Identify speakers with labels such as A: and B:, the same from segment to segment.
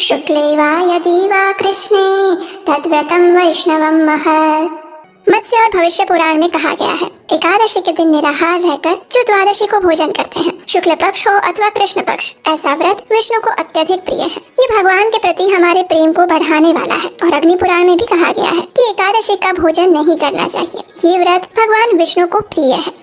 A: शुक्ले वा यदि वा कृष्णे तद्व्रतं वैष्णवं महत्। मत्स्य और भविष्य पुराण में कहा गया है, एकादशी के दिन निराहार रहकर जो द्वादशी को भोजन करते हैं, शुक्ल पक्ष हो अथवा कृष्ण पक्ष, ऐसा व्रत विष्णु को अत्यधिक प्रिय है। ये भगवान के प्रति हमारे प्रेम को बढ़ाने वाला है। और अग्नि पुराण में भी कहा गया है कि एकादशी का भोजन नहीं करना चाहिए। ये व्रत भगवान विष्णु को प्रिय है।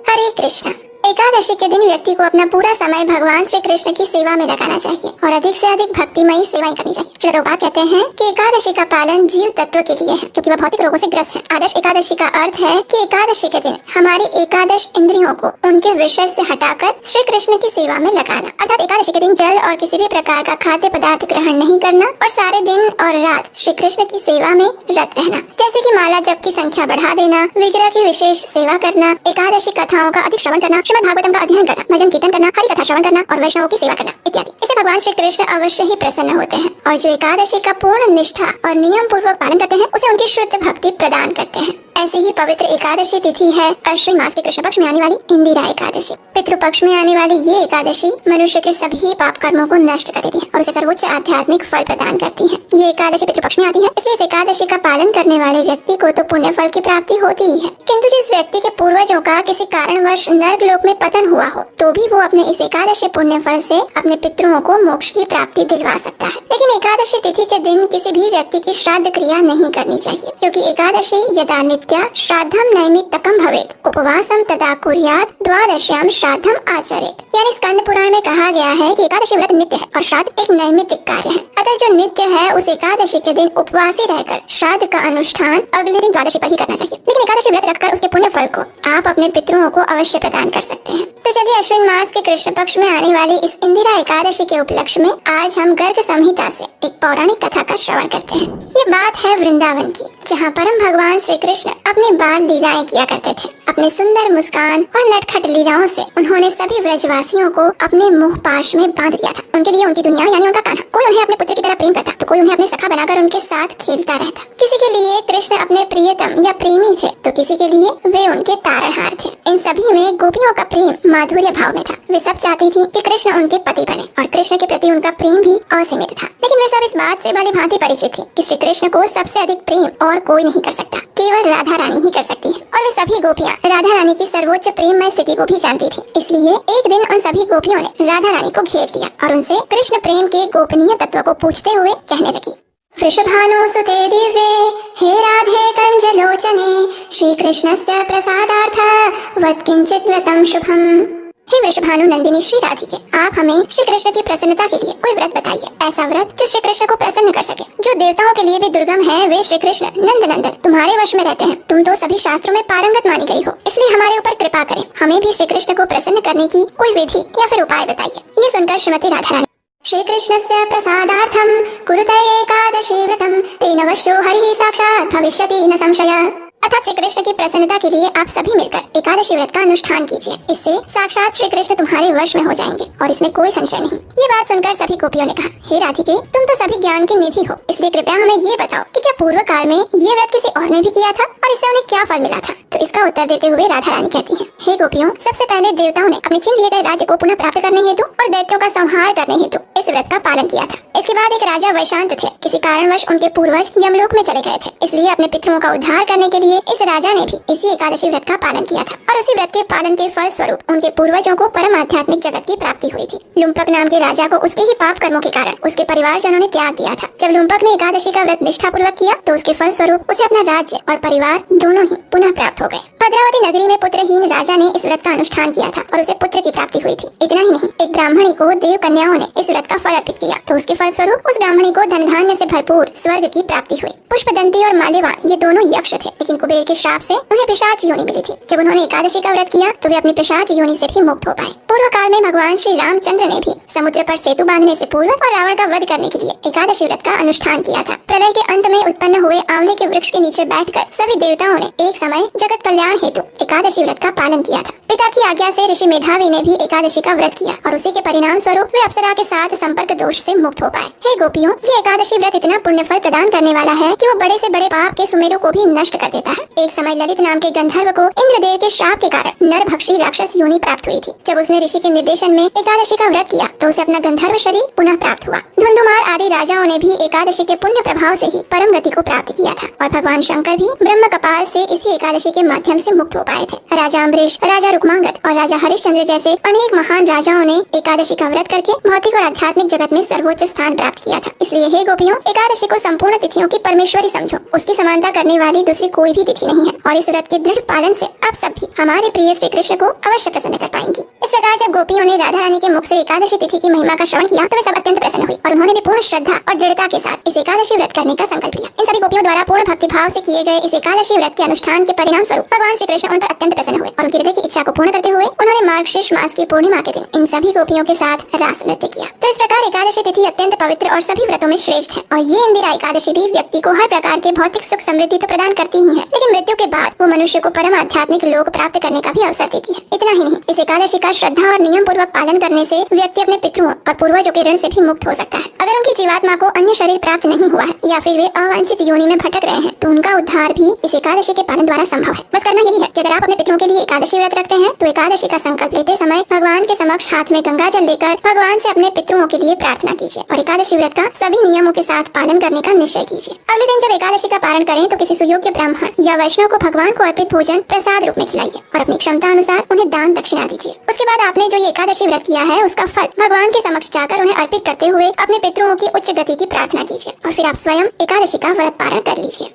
A: हरे कृष्ण। एकादशी के दिन व्यक्ति को अपना पूरा समय भगवान श्री कृष्ण की सेवा में लगाना चाहिए और अधिक से अधिक भक्तिमयी सेवाएं करनी चाहिए। श्री प्रभुपाद कहते हैं कि एकादशी का पालन जीव तत्व के लिए है, क्योंकि वह भौतिक रोगों से ग्रस्त है। आदर्श एकादशी का अर्थ है कि एकादशी के दिन हमारी एकादश इंद्रियों को उनके विषय से हटाकर श्री कृष्ण की सेवा में लगाना। अर्थात एकादशी के दिन जल और किसी भी प्रकार का खाद्य पदार्थ ग्रहण नहीं करना और सारे दिन और रात श्री कृष्ण की सेवा में रत रहना, जैसे कि माला जप की संख्या बढ़ा देना, विग्रह की विशेष सेवा करना, एकादशी कथाओं का अधिक श्रवण करना, श्रीमद् भागवतम का अध्ययन करना, भजन कीर्तन करना, हरि कथा श्रवण करना और वैष्णवों की सेवा करना इत्यादि। इससे भगवान श्री कृष्ण अवश्य ही प्रसन्न होते हैं और जो एकादशी का पूर्ण निष्ठा और नियम पूर्वक पालन करते हैं उसे उनकी शुद्ध भक्ति प्रदान करते हैं। ऐसी ही पवित्र एकादशी तिथि है अश्विन मास के कृष्ण पक्ष में आने वाली इंदिरा एकादशी। पितृ पक्ष में आने वाली ये एकादशी मनुष्य के सभी पाप कर्मों को नष्ट कर देती है और उसे सर्वोच्च आध्यात्मिक फल प्रदान करती है। ये एकादशी पितृ पक्ष में आती है, इसलिए इस एकादशी का पालन करने वाले व्यक्ति को तो पुण्य फल की प्राप्ति होती ही है, किंतु जिस व्यक्ति के पूर्वजों का किसी कारणवश नर्क लोक में पतन हुआ हो तो भी वो अपने इस एकादशी पुण्य फल से अपने पितरों को मोक्ष की प्राप्ति दिलवा सकता है। लेकिन एकादशी तिथि के दिन किसी भी व्यक्ति की श्राद्ध क्रिया नहीं करनी चाहिए, क्योंकि एकादशी यदा नित्या श्राद्धम नैमित्तकम भवेत् उपवासम तदा कुर्यात् द्वादश्याम श्राद्धम आचरेत्। यानी स्कंद पुराण में कहा गया है कि एकादशी व्रत नित्य है और श्राद्ध एक नैमित्तिक कार्य है। अतः जो नित्य है उस एकादशी के दिन उपवासी रहकर श्राद्ध का अनुष्ठान अगले दिन द्वादशी पर ही करना चाहिए। लेकिन एकादशी व्रत रखकर उसके पुण्य फल को आप अपने पितरों को अवश्य प्रदान कर सकते हैं। तो चलिए अश्विन मास के कृष्ण पक्ष में आने वाली इस इंदिरा एकादशी के उपलक्ष्य में आज हम गर्ग संहिता से एक पौराणिक कथा का श्रवण करते हैं। ये बात है वृंदावन की, जहाँ परम भगवान श्री कृष्ण अपनी बाल लीलाएं किया करते थे। अपने सुंदर मुस्कान और नटखट लीलाओं से उन्होंने सभी व्रजवासियों को अपने मुंह पाश में बांध दिया था। उनके लिए उनकी दुनिया यानी उनका कान्हा, कोई उन्हें अपने पुत्र की तरह प्रेम करता तो कोई उन्हें अपने सखा बनाकर उनके साथ खेलता रहता। किसी के लिए कृष्ण अपने प्रियतम या प्रेमी थे तो किसी के लिए वे उनके तारणहार थे। इन सभी में गोपियों का प्रेम माधुर्य भाव में था। वे सब चाहती थी कि कृष्ण उनके पति बने और कृष्ण के प्रति उनका प्रेम भी असीमित था। लेकिन वे सब इस बात से भली भांति परिचित थी कि श्री कृष्ण को सबसे अधिक प्रेम और कोई नहीं कर सकता, केवल राधा रानी ही कर सकती है। और वे सभी गोपियाँ राधा रानी की सर्वोच्च प्रेममय स्थिति को भी जानती थी। इसलिए एक दिन उन सभी गोपियों ने राधा रानी को घेर लिया और उनसे कृष्ण प्रेम के गोपनीय तत्व को पूछते हुए कहने लगी। वृषभानुसुते दिव्ये हे राधे कंजलोचने श्री कृष्णस्य प्रसादार्थ वद किंचित व्रतं शुभम। हे वृषभानु नंदिनी श्री राधिके, आप हमें श्री कृष्ण की प्रसन्नता के लिए कोई व्रत बताइए, ऐसा व्रत जो श्री कृष्ण को प्रसन्न कर सके। जो देवताओं के लिए भी दुर्गम है वे श्री कृष्ण नंद नंदन तुम्हारे वश में रहते हैं। तुम तो सभी शास्त्रों में पारंगत मानी गई हो, इसलिए हमारे ऊपर कृपा करें। हमें भी श्री कृष्ण को प्रसन्न करने की कोई विधि या फिर उपाय बताइए। ये सुनकर श्रीमती राधा रानी श्री कृष्णस्य प्रसादार्थम कुरुते एकादशी व्रतम तेन वशो हरि साक्षात् भविष्यति न संशय। अर्थात श्री कृष्ण की प्रसन्नता के लिए आप सभी मिलकर एकादशी व्रत का अनुष्ठान कीजिए, इससे साक्षात श्री कृष्ण तुम्हारे वश में हो जाएंगे और इसमें कोई संशय नहीं। ये बात सुनकर सभी गोपियों ने कहा, हे राधिके, तुम तो सभी ज्ञान की निधि हो, इसलिए कृपया हमें ये बताओ कि क्या पूर्व काल में ये व्रत किसी और ने भी किया था और इससे उन्हें क्या फल मिला था। तो इसका उत्तर देते हुए राधा रानी कहती है, हे गोपियों, सबसे पहले देवताओं ने अपने छीन लिए गए राज्य को पुनः प्राप्त करने हेतु और दैत्यों का संहार करने हेतु इस व्रत का पालन किया था। इसके बाद एक राजा वैशांत थे, किसी कारणवश उनके पूर्वज यमलोक में चले गए थे, इसलिए अपने पितरों का उद्धार करने के लिए इस राजा ने भी इसी एकादशी व्रत का पालन किया था और उसी व्रत के पालन के फल स्वरूप उनके पूर्वजों को परम आध्यात्मिक जगत की प्राप्ति हुई थी। लुम्पक नाम के राजा को उसके ही पाप कर्मों के कारण उसके परिवारजनों ने त्याग दिया था। जब लुम्पक ने एकादशी का व्रत निष्ठा पूर्वक किया तो उसके फल स्वरूप उसे अपना राज्य और परिवार दोनों ही पुनः प्राप्त हो गए। भद्रावती नगरी में पुत्रहीन राजा ने इस व्रत का अनुष्ठान किया था और उसे पुत्र की प्राप्ति हुई थी। इतना ही नहीं, एक ब्राह्मणी को देव कन्याओं ने इस व्रत का फल अर्पित किया तो उसके फल स्वरूप उस ब्राह्मणी को धन धान्य से भरपूर स्वर्ग की प्राप्ति हुई। पुष्पदंती और माल्यवान ये दोनों यक्ष थे, लेकिन कुबेर के श्राप से उन्हें पिशाच योनि मिली थी। जब उन्होंने एकादशी का व्रत किया तो वे अपनी पिशाच योनि से भी मुक्त हो पाए। पूर्व काल में भगवान श्री रामचंद्र ने भी समुद्र पर सेतु बांधने से पूर्व और रावण का वध करने के लिए एकादशी व्रत का अनुष्ठान किया था। प्रलय के अंत में उत्पन्न हुए आंवले के वृक्ष के नीचे बैठकर सभी देवताओं ने एक समय जगत कल्याण कल्याण हेतु एकादशी व्रत का पालन किया था। पिता की आज्ञा से ऋषि मेधावी ने भी एकादशी का व्रत किया और उसी के परिणाम स्वरूप वे अप्सरा के साथ संपर्क दोष से मुक्त हो पाए। हे गोपियों, ये एकादशी व्रत इतना पुण्य फल प्रदान करने वाला है कि वो बड़े से बड़े पाप के सुमेरों को भी नष्ट कर देता है। एक समय ललित नाम के गंधर्व को इंद्रदेव के श्राप के कारण नरभक्षी राक्षस योनि प्राप्त हुई थी। जब उसने ऋषि के निर्देशन में एकादशी का व्रत किया तो उसे अपना गंधर्व शरीर पुनः प्राप्त हुआ। धुंधुमार आदि राजाओं ने भी एकादशी के पुण्य प्रभाव से ही परम गति को प्राप्त किया था और भगवान शंकर भी ब्रह्म कपाल से इसी एकादशी के माध्यम से मुक्त हो पाए थे। राजा अम्बरीश, राजा रुक्मांगद और राजा हरिश्चंद्र जैसे अनेक महान राजाओं ने एकादशी का व्रत करके भौतिक और आध्यात्मिक जगत में सर्वोच्च स्थान प्राप्त किया था। इसलिए हे गोपियों, एकादशी को संपूर्ण तिथियों की परमेश्वरी समझो। उसकी समानता करने वाली दूसरी कोई भी तिथि नहीं है और इस व्रत के दृढ़ पालन से आप सब भी हमारे प्रिय श्री कृष्ण को अवश्य प्रसन्न कर पाएंगी। इस प्रकार जब गोपियों ने राधा रानी के मुख से एकादशी तिथि की महिमा का श्रवण किया तो वे सब अत्यंत प्रसन्न हुई और उन्होंने भी पूर्ण श्रद्धा और दृढ़ता के साथ इस एकादशी व्रत करने का संकल्प लिया। इन सभी गोपियों द्वारा पूर्ण भक्ति भाव से किए गए इस एकादशी व्रत के अनुष्ठान के परिणाम स्वरूप भगवान श्री कृष्ण उन पर अत्यंत प्रसन्न हुए और उनकी हृदय की इच्छा को पूर्ण करते हुए उन्होंने मार्गशीर्ष मास की पूर्णिमा के दिन इन सभी गोपियों के साथ रास नृत्य किया। तो इस प्रकार एकादशी तिथि अत्यंत पवित्र और सभी व्रतों में श्रेष्ठ है और ये इंदिरा एकादशी भी व्यक्ति को हर प्रकार के भौतिक सुख समृद्धि तो प्रदान करती ही है, लेकिन मृत्यु के बाद वो मनुष्य को परम आध्यात्मिक लोक प्राप्त करने का भी अवसर देती है। इतना ही नहीं, इस एकादशी का श्रद्धा और नियम पूर्वक पालन करने से व्यक्ति अपने पितरों और पूर्वजों के ऋण से भी मुक्त हो सकता है। अगर उनकी जीवात्मा को अन्य शरीर प्राप्त नहीं हुआ है या फिर वे अवांछित योनि में भटक रहे हैं तो उनका उद्धार भी इस एकादशी के पालन द्वारा संभव है। बस करना यही है कि अगर आप अपने पितरों के लिए एकादशी व्रत रखते हैं तो एकादशी का संकल्प लेते समय भगवान के समक्ष हाथ में गंगा जल लेकर भगवान से अपने पितरों के लिए प्रार्थना कीजिए और एकादशी व्रत का सभी नियमों के साथ पालन करने का निश्चय कीजिए। अगले दिन जब एकादशी का पारण करें तो किसी सुयोग्य ब्राह्मण या वैष्णव को भगवान को अर्पित भोजन प्रसाद रूप में खिलाइए और अपनी क्षमता अनुसार उन्हें दान दक्षिणा दीजिए। उसके बाद आपने जो ये एकादशी व्रत किया है उसका फल भगवान के समक्ष जाकर उन्हें अर्पित करते हुए अपने पितरों की उच्च गति की प्रार्थना कीजिए और फिर आप स्वयं एकादशी का व्रत पारण कर लीजिए।